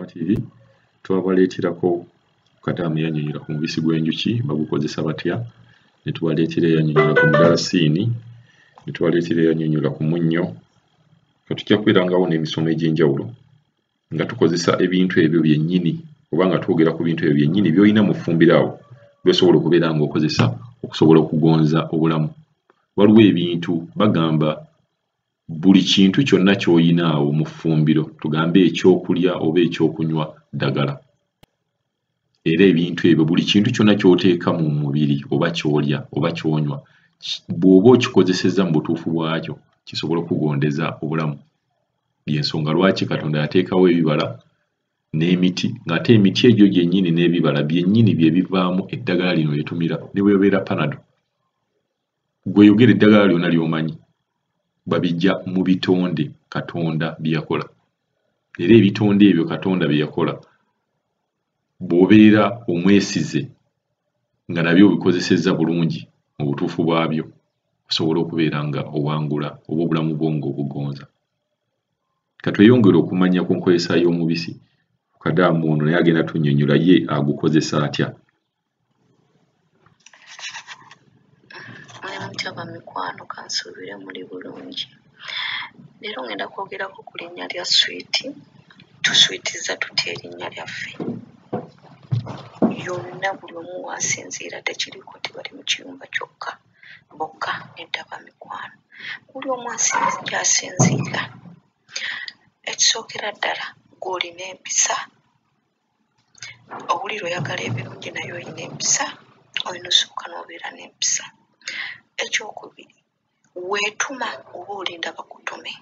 TV twabaleeterako Kadamu yanyonyola ku mubisi gw'enjuki bagukozesa batya, ne tubaleetera yanyonyola ku mudalasini, ne tubaleetera yanyonyola ku munnyo. Katujja kwerangawo n'emisomo egy'enjawulo nga tukozesa ebintu ebyo byennyini oba nga twogera ku bintu ebyo byennyini by'olina mu ffumbiro by'osobola okubeera ng'okozesa okusobola okugonza obulamu. Waliwo ebintu bagamba buli kintu kyonna ky'olina awo mu ffumbiro, tugambe ekyokulya oba ekyokunywa ddagala. Era ebintu ebyo buli kintu kyonna ky'oteeka mu mubiri oba ky'olya oba ky'onywa, bw'oba okikozesezza mu butuufu bwakyo kisobola okugondeza obulamu. Y'ensonga lwaki Katonda yateekawo ebibala n'emiti, ng'ate emiti egyo gyennyini n'ebibala byennyini bye bivaamu eddagala lino lye tumira ne bw'ebeera Panadol. Gweyogera eddagala lyonna ly'omanyi babijja mu bitonde Katonda bye yakola. Era ebitonde ebyo Katonda bye yakola bw'obeera omwesize nga nabyo obikozesezza bulungi mu butuufu bwabyo, osobola okubeera nga owangula oba obulamu bwo ng'obugonza. Katweyongere okumanya ku nkozesa y'omubisi. Kadamu ono naye agenda tunnyonnyola ye agukozesa atya. Mutya bamikwano kansuubire muli bulungi. Leero ngenda kwogerako ku linnya lya swiiti. Tuswitiza tutya erinnya lyaffe? Yonna buli omu waasinziira tekiriko nti bali mu kiyumba kyokka bokka, nedda bamikwano. Buli omu gy'asinziira. Ekisookera ddala gw'olina empisa, owulira oyagala ebirungi naye olina empisa, olina osooka n'obeera n'empisa. Ekyokubiri, weetuma oba olinda bakutume.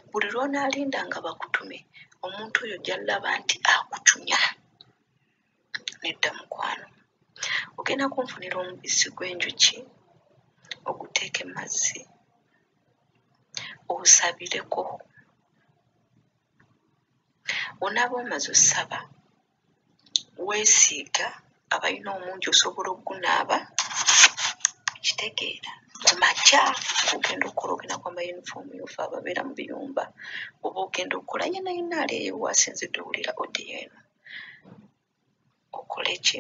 Buli lw'onaalinda nga bakutume, omuntu oyo gy'alaba nti akucunya. Nedda mukwano, ogenda kunfunira omubisi gw'enjuki, oguteeke mu mazzi, osabireko. Onaaba omaze osaba, weesiiga, abalina omungi osobola okugunaaba, kitegeera ku makya ogenda okukola, ogenda kwamba yunifoomu yofe ababeera mu biyumba, oba ogenda okukola yenna yenna ali eyo waasinzidde owulira odiyo eno. Okole ki?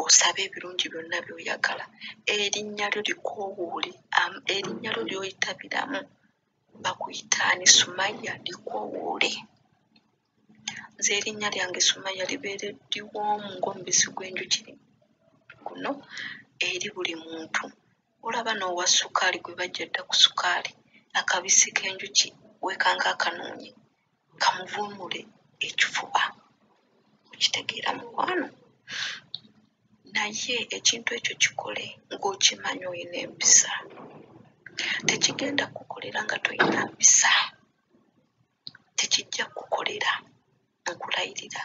Osabe ebirungi byonna by'oyagala. Erinnya lyo likoowoole, erinnya lyo ly'oyitabiramu bakuyitaani Sumaya, likoowoole. Nze erinnya lyange Sumaya libeere liwoomu ng'omubisi gw'enjuki guno eri buli muntu. Olaba n'owa ssukaali gwe bajja dda ku ssukaali, akabisi k'enjuki weekanga akanoonye kamuvuunule ekifuba. Okitegeera mukwano? Naye ekintu ekyo kikole ng'okimanyi olina empisa. Tekigenda kukolera nga toyina mpisa. Tekijja kukolera, nkulayirira,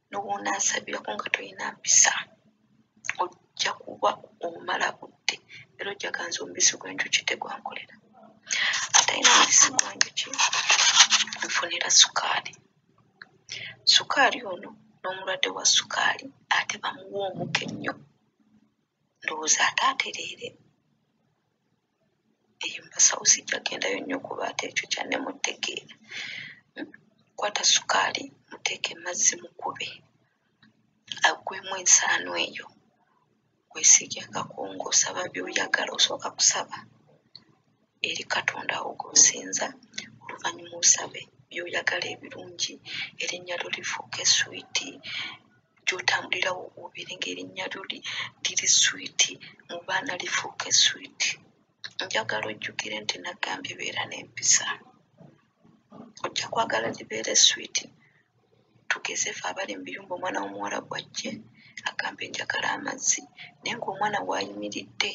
n'obwonaasabirako nga toyina mpisa ojja kuba omala budde. Era ojja ganza omubisi gw'enjuki tegwankolera. Atalina mubisi gw'enjuki nfunira ssukaali. Ssukaali ono n'omulwadde wa ssukaali ate bamuwa omukennyo. Ndowooza ate atereere. Eyo mbasawo sijja gendayo nnyo kuba ate ekyo kyanne mutegeera. Kwata ssukaali, muteeke mazzi mukube, aggwemu ensaano eyo, weesiigyengako ng'osaba by'oyagala. Osooka kusaba eri Katonda awo gw'osinza, oluvannyuma osabe by'oyagala ebirungi, erinnya lyo lifuuka eswiiti, gy'otambulira obeere ng'erinnya lyo liri swiiti, mu baana lifuuka eswiiti. Njagala ojjukire nti nagambye beera n'empisa. Ojja kwagala libeere swiiti. Tugeze ffe abali mu biyumba, omwana w'omuwala bw'ajje agambe njagala amazzi, naye ng'omwana w'ayimiridde,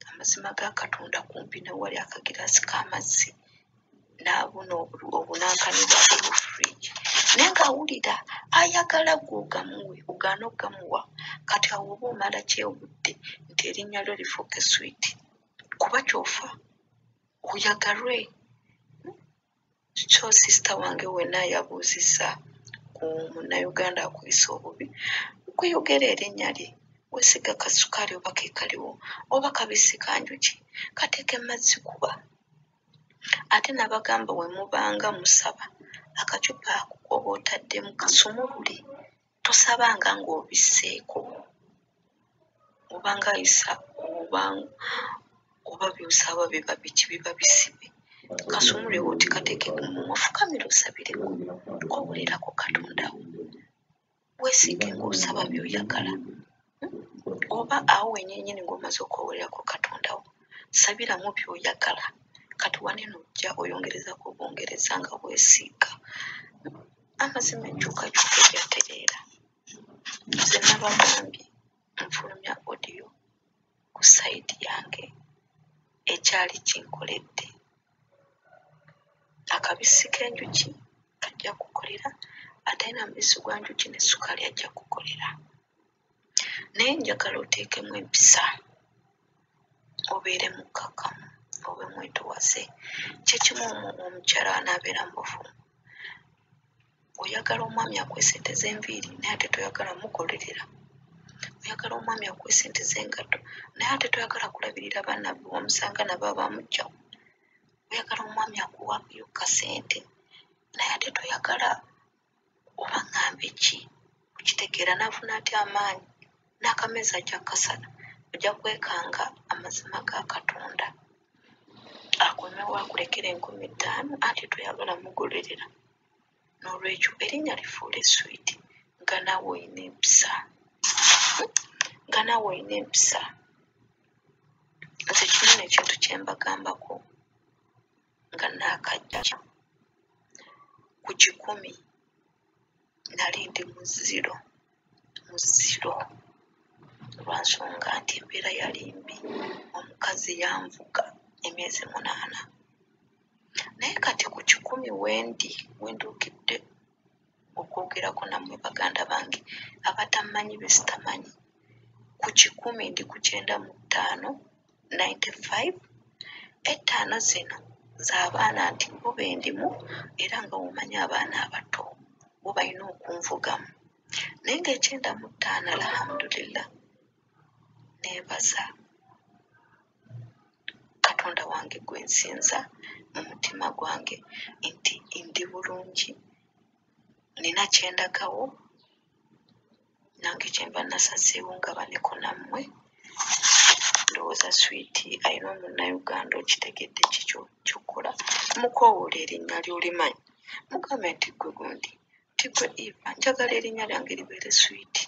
amazima ga Katonda kumpi ne wali akagiraasi k'amazzi, n'abuna obunankani bwabwe mu fridge, naye ng'awulira ayagala gw'ogamuwe, ogaana okugamuwa. Kati awo oba omala kyewudde nti erinnya lyo lifuuka eswiiti, kuba ky'ofa oyagalwe. So sisita wange wenna yabuuzizza ku munnayuganda akuyisa obubi, kweyogera erinnya lye, weesiga kasukaali oba ke kaliwo, oba kabisi ka njuki, kateeke mazzi kuba. Ate n'abagamba we mubanga musaba, akacupa ako koba otaddemu kasumulule tosabanga ng'obisseeko oba ng'ayisa oba by'osaba biba biki biba bisibe kasumulule oti kateeke mu mumwa fukamira osabireko kowulirako Katonda wo weesiige ng'osaba by'oyagala oba awo wenyenyini ng'omaze okwowererako Katonda wo sabiramu by'oyagala kati wane nojja oyongerezako obwongereza nga weesiiga amazima enkyukakyuka ebyatereera nze nabagambye nfulumya odiyo ku sayidi yange ekyali kinkoledde akabisi k'enjuki kajja kukolera ate na mubisi gwa njuki ne sukaali ajja kukolera naye njagala oteekemu empisa obeere mukkakkamu obe mwetowaze kyekimu omukyala anaabeera mufu oyagala omwami akuwe sente z'enviiri naye ate toyagala mukolerera oyagala omwami akuwe sente z'engatto naye ate toyagala kulabirira baana be wamusanga nabo abamugjawo oyagala omwami akuwayo kasente naye ate toyagala oba ŋŋambe ki okitegeera n'afuna ati amaanyi n'akameezi ajja kasala ojja kwekanga amazima ga Katonda akomewo akulekera 50,000 ate toyagala mugolerera n'olwekyo erinnya lifuula eswiiti nga naawe olina empisa nze kinene ekintu kye mbagambako nga naakajja ku 10 nali ndi mu ziro lwansonga nti embeera yali mbi omukazi yanvuga emyezi 8 naye kati ku 10 wenduukidde okwogerako nammwe baganda bange abatammanyi besitamanyi ku 10 ndi ku 95 5 zino z'abaana nti bo bendimu era nga womanyi abaana abato bo balina okunvugamu naye nga 95 alhamdulillah neebaza Katonda wange gwe nsinza mu mutima gwange nti ndi bulungi nina kyendagawo nange kyemba nasazeewo nga baneko nammwe ndowooza swiiti alina omunnayuganda okitegedde kikyo kyokkola mukoowoola erinnya ly'olimanyi mugambe nti gwe gundi ti gwe Eva njagala erinnya lyange libeere swiiti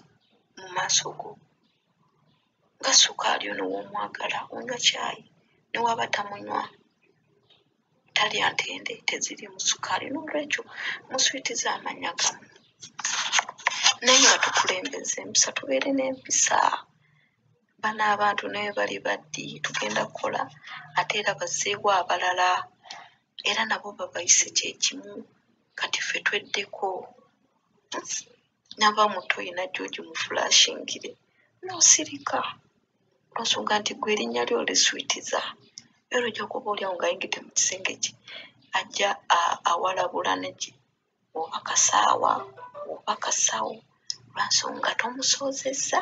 mu maaso go nga sukaali ono w'omwagala onywa caayi ne waba tamunywa talya ntende teziri mu sukaali n'olwekyo mu swiiti z'amannya gamu naye nga tukulembeza empisa tubeere n'empisa bano abantu naye bali baddi tugenda kukola ate era bazzeewo abalala era nabo babayise kyekimu kati ffe tweddeko naba muto yina George mufulashingire n'osirika lwensonga nti gwe erinnya lyo liswitiza era ojja kuba oliawo ng'ayingidde mu kisenge kye ajja awalabula neki oba kasaawa oba kasawo lwansonga tomusoozezza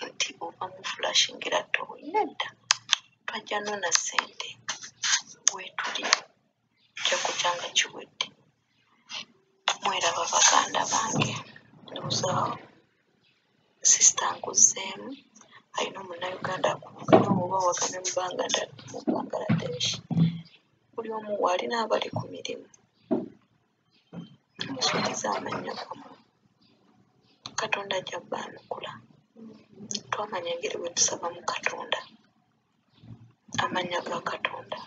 nti oba mufulashingira toyina edda twajja nona ssente wetuli kyakukyanga kiwedde mweraba baganda bange ndowooza sisita nkuzzeemu alina omunnayuganda akuvuganya oba wagane mu Bangladesh buli omu waalina abali ku mirimu muswitiza amannya gamu Katonda ajja bbaanukula twamanya engeri bwe tusaba mu Katonda amannya ga Katonda